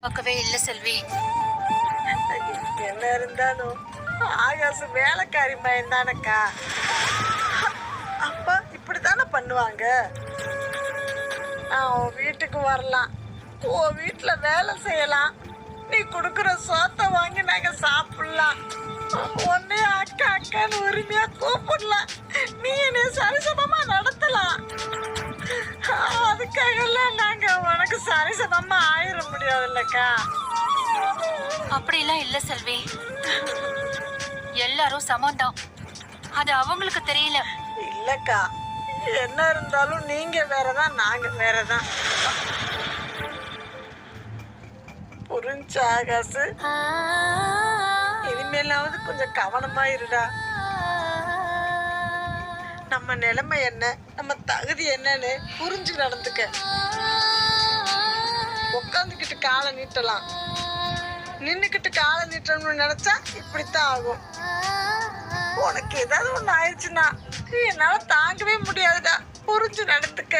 பார்க்கவே இல்ல செல்வி. என்ன இருந்தாலும் ஆகாசு வேலைக்காரி பையன் தானக்கா. அப்பா இப்படித்தானே பண்ணுவாங்க. நான் உன் வீட்டுக்கு வரலாம், உன் வீட்டுல வேலை செய்யலாம், நீ கொடுக்குற சோத்தை வாங்கி நாங்க சாப்பிடலாம், உன்னைய அக்கா அக்கான்னு உரிமையா கூப்பிடலாம், நீ என்னை சரிசமமா நடத்தலாம். அதுக்காகலாம் நாங்க உனக்கு சரிசமமா ஆயிட முடியாதுல்லக்கா. அப்படிலாம் இல்ல செல்வி. எல்லாரும் சமம்தான். அது அவங்களுக்கு தெரியல. இல்லக்கா, என்ன இருந்தாலும் நீங்க வேறதான், நாங்க வேறதான். புரிஞ்சா ஆகாசு? இனிமேலாவது கொஞ்சம் கவனமா இருடா. நம்ம நிலைமை என்ன, நம்ம தகுதி என்னன்னு புரிஞ்சு நடந்துக்க. உட்காந்துக்கிட்டு காலை நீட்டலாம், நின்னுக்கிட்டு காலை நீட்டணும்னு நினைச்சா இப்படித்தான் ஆகும். உனக்கு ஏதாவது ஒண்ணு ஆயிடுச்சுன்னா என்னால தாங்கவே முடியாதுடா. புரிஞ்சு நடந்துக்க.